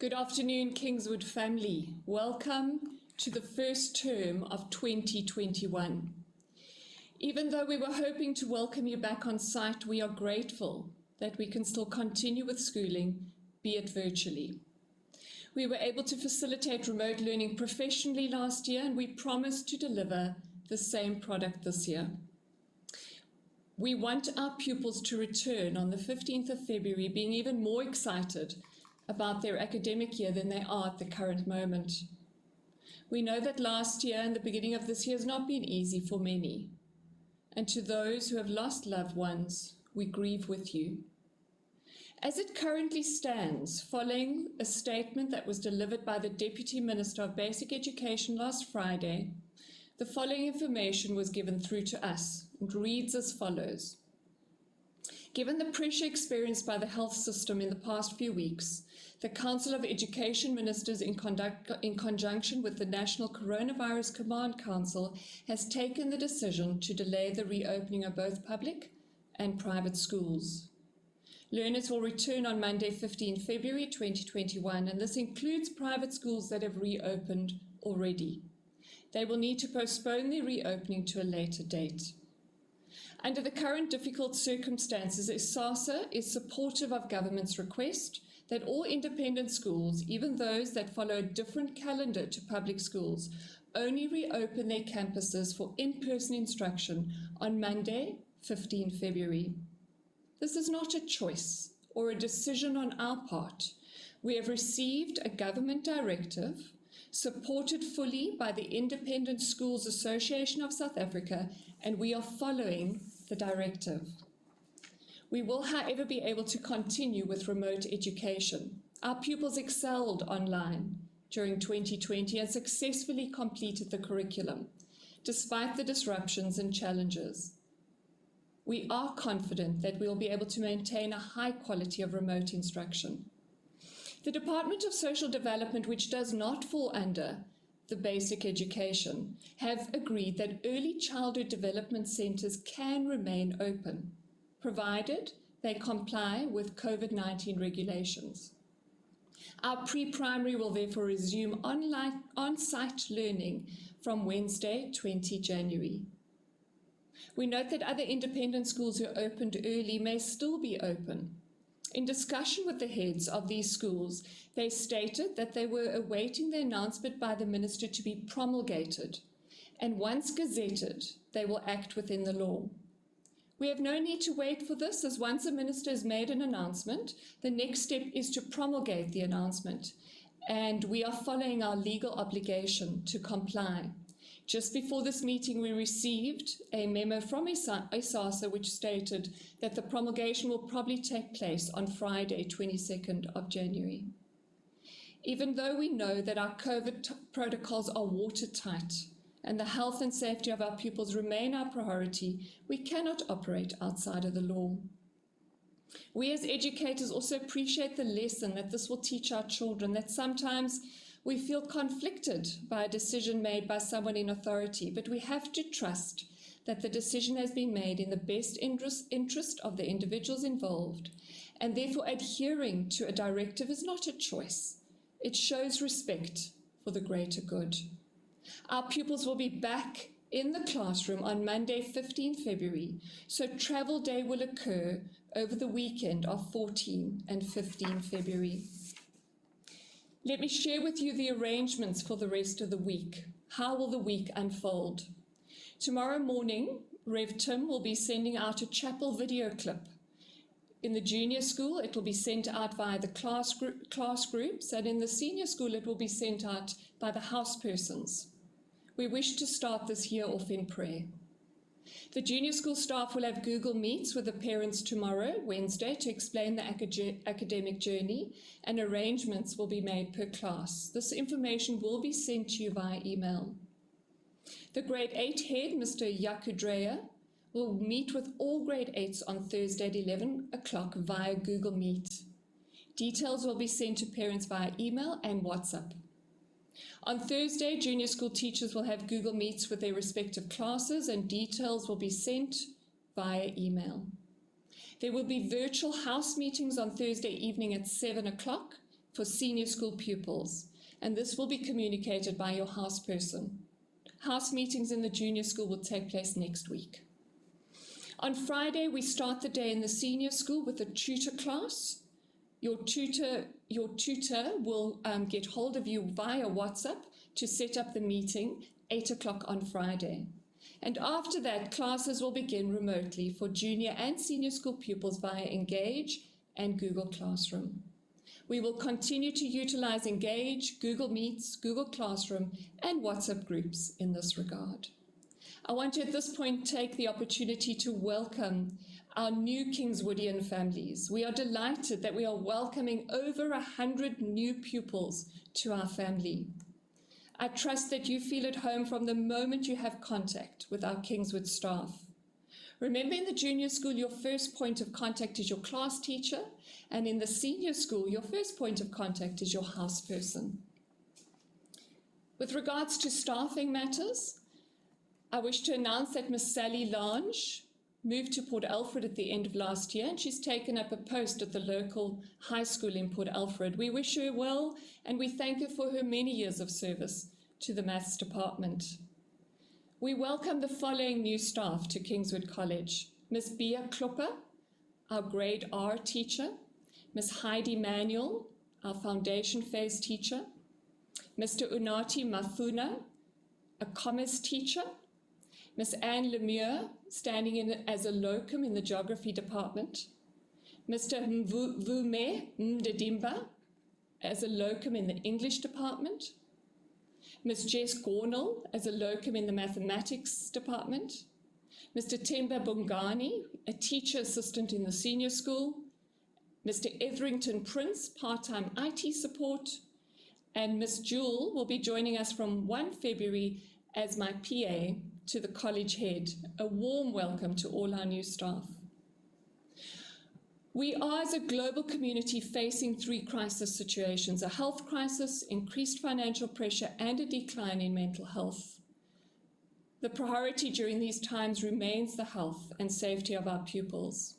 Good afternoon, Kingswood family. Welcome to the first term of 2021. Even though we were hoping to welcome you back on site, we are grateful that we can still continue with schooling, be it virtually. We were able to facilitate remote learning professionally last year, and we promised to deliver the same product this year. We want our pupils to return on the 15th of February being even more excited about their academic year than they are at the current moment. We know that last year and the beginning of this year has not been easy for many. And to those who have lost loved ones, we grieve with you. As it currently stands, following a statement that was delivered by the Deputy Minister of Basic Education last Friday, the following information was given through to us and reads as follows. Given the pressure experienced by the health system in the past few weeks, the Council of Education Ministers in conjunction with the National Coronavirus Command Council has taken the decision to delay the reopening of both public and private schools. Learners will return on Monday, 15 February 2021, and this includes private schools that have reopened already. They will need to postpone their reopening to a later date. Under the current difficult circumstances, ISASA is supportive of government's request that all independent schools, even those that follow a different calendar to public schools, only reopen their campuses for in-person instruction on Monday, 15 February. This is not a choice or a decision on our part. We have received a government directive supported fully by the Independent Schools Association of South Africa, and we are following the directive. We will, however, be able to continue with remote education. Our pupils excelled online during 2020 and successfully completed the curriculum, despite the disruptions and challenges. We are confident that we will be able to maintain a high quality of remote instruction. The Department of Social Development, which does not fall under the basic education, have agreed that early childhood development centres can remain open, provided they comply with COVID-19 regulations. Our PrePrimary will therefore resume on-site learning from Wednesday, 20 January. We note that other independent schools who opened early may still be open. In discussion with the heads of these schools, they stated that they were awaiting the announcement by the Minister to be promulgated, and once gazetted, they will act within the law. We have no need to wait for this, as once a Minister has made an announcement, the next step is to promulgate the announcement, and we are following our legal obligation to comply. Just before this meeting, we received a memo from ISASA which stated that the promulgation will probably take place on Friday, 22nd of January. Even though we know that our COVID protocols are watertight and the health and safety of our pupils remain our priority, we cannot operate outside of the law. We as educators also appreciate the lesson that this will teach our children, that sometimes we feel conflicted by a decision made by someone in authority, but we have to trust that the decision has been made in the best interest of the individuals involved, and therefore adhering to a directive is not a choice. It shows respect for the greater good. Our pupils will be back in the classroom on Monday, 15 February, so travel day will occur over the weekend of 14 and 15 February. Let me share with you the arrangements for the rest of the week. How will the week unfold? Tomorrow morning, Rev Tim will be sending out a chapel video clip. In the junior school, it will be sent out via the class groups, and in the senior school, it will be sent out by the house persons. We wish to start this year off in prayer. The junior school staff will have Google Meets with the parents tomorrow, Wednesday, to explain the academic journey, and arrangements will be made per class. This information will be sent to you via email. The grade 8 head, Mr. Yakudrea, will meet with all grade 8s on Thursday at 11 o'clock via Google Meet. Details will be sent to parents via email and WhatsApp. On Thursday, junior school teachers will have Google Meets with their respective classes, and details will be sent via email. There will be virtual house meetings on Thursday evening at 7 o'clock for senior school pupils, and this will be communicated by your house person. House meetings in the junior school will take place next week. On Friday, we start the day in the senior school with a tutor class. Your tutor will get hold of you via WhatsApp to set up the meeting, 8 o'clock on Friday. And after that, classes will begin remotely for junior and senior school pupils via Engage and Google Classroom. We will continue to utilize Engage, Google Meets, Google Classroom, and WhatsApp groups in this regard. I want to at this point take the opportunity to welcome our new Kingswoodian families. We are delighted that we are welcoming over 100 new pupils to our family. I trust that you feel at home from the moment you have contact with our Kingswood staff. Remember, in the junior school, your first point of contact is your class teacher, and in the senior school, your first point of contact is your house person. With regards to staffing matters, I wish to announce that Miss Sally Lange moved to Port Alfred at the end of last year, and she's taken up a post at the local high school in Port Alfred. We wish her well, and we thank her for her many years of service to the maths department. We welcome the following new staff to Kingswood College: Miss Bia Klopper, our grade R teacher; Miss Heidi Manuel, our foundation phase teacher; Mr. Unati Mafuna, a commerce teacher; Miss Anne Lemieux, standing in as a locum in the geography department; Mr. Mvume Mdedimba, as a locum in the English department; Miss Jess Gornell, as a locum in the mathematics department; Mr. Temba Bungani, a teacher assistant in the senior school; Mr. Etherington Prince, part-time IT support; and Miss Jewel will be joining us from 1 February as my PA to the college head. A warm welcome to all our new staff. We are, as a global community, facing 3 crisis situations: a health crisis, increased financial pressure, and a decline in mental health. The priority during these times remains the health and safety of our pupils.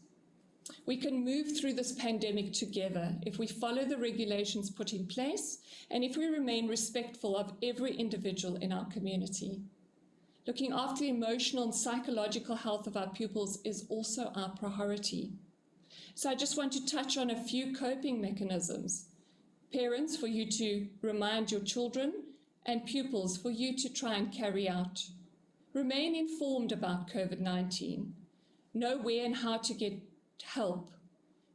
We can move through this pandemic together if we follow the regulations put in place and if we remain respectful of every individual in our community. Looking after the emotional and psychological health of our pupils is also our priority. So I just want to touch on a few coping mechanisms. Parents, for you to remind your children, and pupils, for you to try and carry out. Remain informed about COVID-19. Know where and how to get help.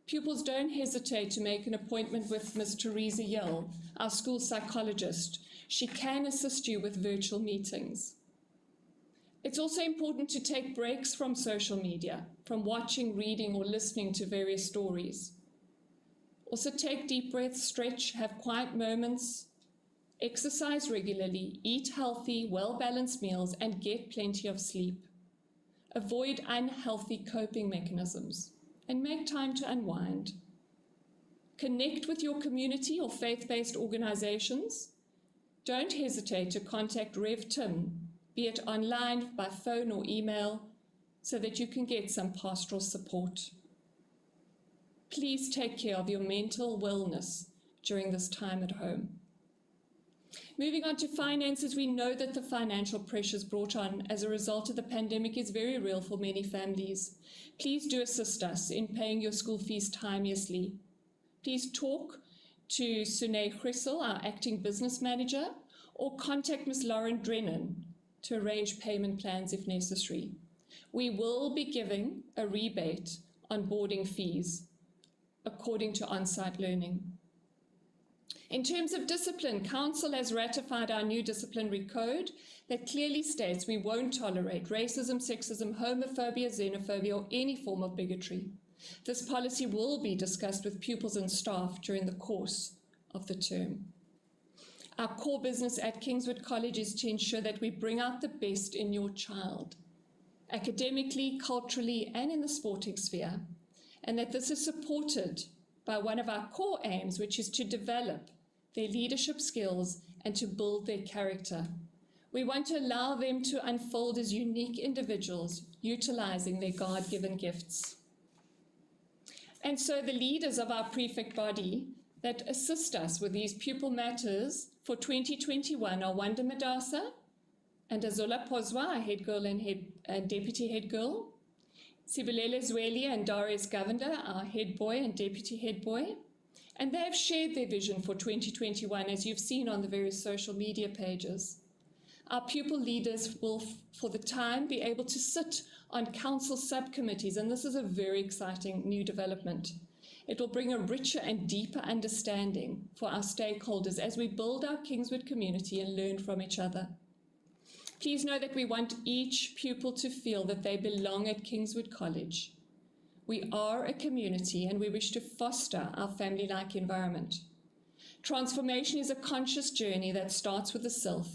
Pupils, don't hesitate to make an appointment with Ms. Teresa Yell, our school psychologist. She can assist you with virtual meetings. It's also important to take breaks from social media, from watching, reading, or listening to various stories. Also take deep breaths, stretch, have quiet moments, exercise regularly, eat healthy, well-balanced meals, and get plenty of sleep. Avoid unhealthy coping mechanisms and make time to unwind. Connect with your community or faith-based organizations. Don't hesitate to contact Rev Tim, be it online, by phone or email, so that you can get some pastoral support. Please take care of your mental wellness during this time at home. Moving on to finances, we know that the financial pressures brought on as a result of the pandemic is very real for many families. Please do assist us in paying your school fees timeously. Please talk to Sune Chrysel, our acting business manager, or contact Ms. Lauren Drennan to arrange payment plans if necessary. We will be giving a rebate on boarding fees according to on-site learning. In terms of discipline, Council has ratified our new disciplinary code that clearly states we won't tolerate racism, sexism, homophobia, xenophobia, or any form of bigotry. This policy will be discussed with pupils and staff during the course of the term. Our core business at Kingswood College is to ensure that we bring out the best in your child, academically, culturally, and in the sporting sphere, and that this is supported by one of our core aims, which is to develop their leadership skills and to build their character. We want to allow them to unfold as unique individuals, utilizing their God-given gifts. And so the leaders of our prefect body, that assist us with these Pupil Matters for 2021 are Wanda Madasa and Azula Pozwa, our head girl and deputy head girl, Sibulele Zweli and Darius Govender, our head boy and deputy head boy, and they have shared their vision for 2021, as you've seen on the various social media pages. Our pupil leaders will, for the time, be able to sit on council subcommittees, and this is a very exciting new development. It will bring a richer and deeper understanding for our stakeholders as we build our Kingswood community and learn from each other. Please know that we want each pupil to feel that they belong at Kingswood College. We are a community and we wish to foster our family-like environment. Transformation is a conscious journey that starts with the self,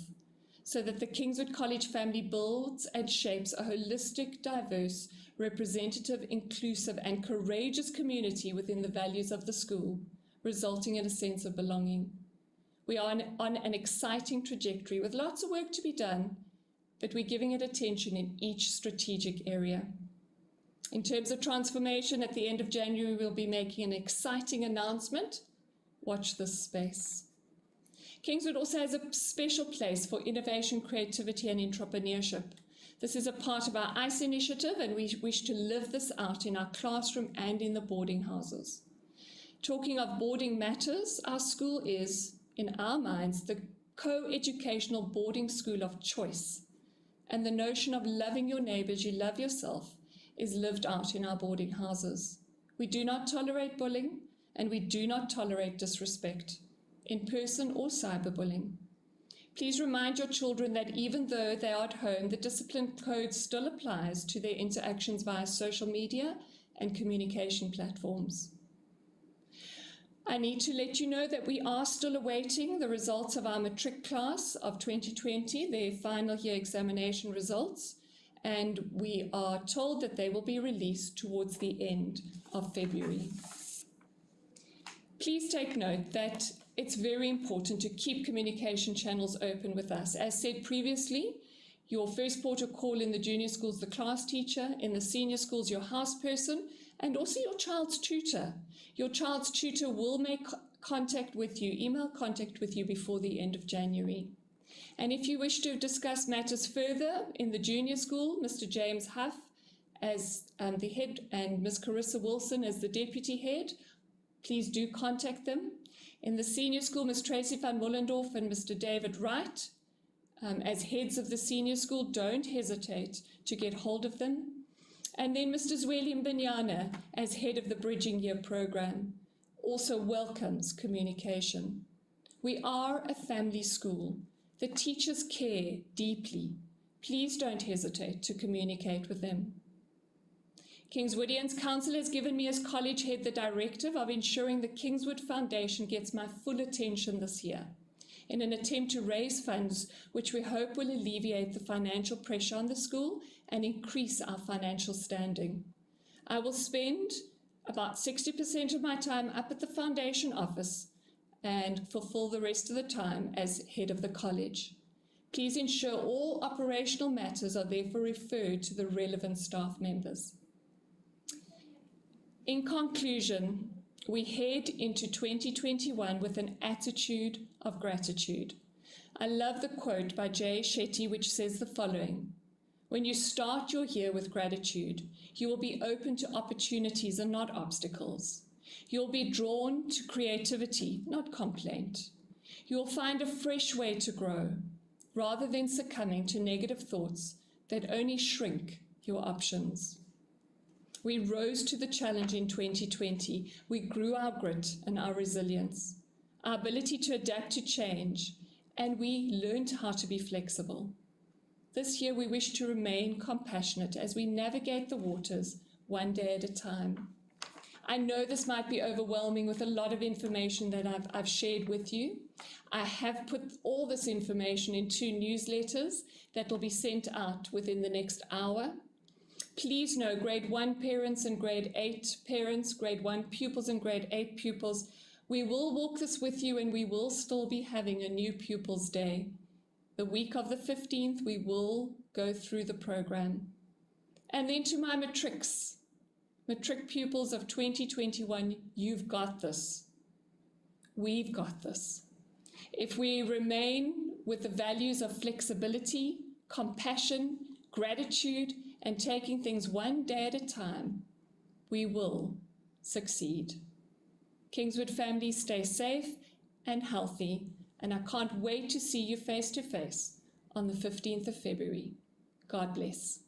so that the Kingswood College family builds and shapes a holistic, diverse, representative, inclusive, and courageous community within the values of the school, resulting in a sense of belonging. We are on an exciting trajectory with lots of work to be done, but we're giving it attention in each strategic area. In terms of transformation, at the end of January, we'll be making an exciting announcement. Watch this space. Kingswood also has a special place for innovation, creativity, and entrepreneurship. This is a part of our ICE initiative, and we wish to live this out in our classroom and in the boarding houses. Talking of boarding matters, our school is, in our minds, the co-educational boarding school of choice. And the notion of loving your neighbors, you love yourself, is lived out in our boarding houses. We do not tolerate bullying, and we do not tolerate disrespect, in person or cyberbullying. Please remind your children that even though they are at home, the discipline code still applies to their interactions via social media and communication platforms. I need to let you know that we are still awaiting the results of our matric class of 2020, their final year examination results, and we are told that they will be released towards the end of February. Please take note that it's very important to keep communication channels open with us. As said previously, your first port of call in the junior schools, the class teacher, in the senior schools, your house person, and also your child's tutor. Your child's tutor will make contact with you, email contact with you before the end of January. And if you wish to discuss matters further in the junior school, Mr. James Huff as the head and Ms. Carissa Wilson as the deputy head, please do contact them. In the senior school, Ms. Tracy van Mullendorf and Mr. David Wright, as heads of the senior school, don't hesitate to get hold of them. And then Mr. Zweli Mbinyana, as head of the Bridging Year program, also welcomes communication. We are a family school. The teachers care deeply. Please don't hesitate to communicate with them. Kingswoodians Council has given me as college head the directive of ensuring the Kingswood Foundation gets my full attention this year in an attempt to raise funds which we hope will alleviate the financial pressure on the school and increase our financial standing. I will spend about 60% of my time up at the foundation office and fulfill the rest of the time as head of the college. Please ensure all operational matters are therefore referred to the relevant staff members. In conclusion, we head into 2021 with an attitude of gratitude. I love the quote by Jay Shetty, which says the following: when you start your year with gratitude, you will be open to opportunities and not obstacles. You'll be drawn to creativity, not complaint. You will find a fresh way to grow, rather than succumbing to negative thoughts that only shrink your options. We rose to the challenge in 2020. We grew our grit and our resilience, our ability to adapt to change, and we learned how to be flexible. This year we wish to remain compassionate as we navigate the waters one day at a time. I know this might be overwhelming with a lot of information that I've shared with you. I have put all this information in 2 newsletters that will be sent out within the next hour. Please know, grade 1 parents and grade 8 parents, grade 1 pupils and grade 8 pupils, we will walk this with you, and we will still be having a new Pupils Day. The week of the 15th, we will go through the program. And then to my matric pupils of 2021, you've got this. We've got this. If we remain with the values of flexibility, compassion, gratitude, and taking things one day at a time, we will succeed. Kingswood family, stay safe and healthy, and I can't wait to see you face to face on the 15th of February. God bless.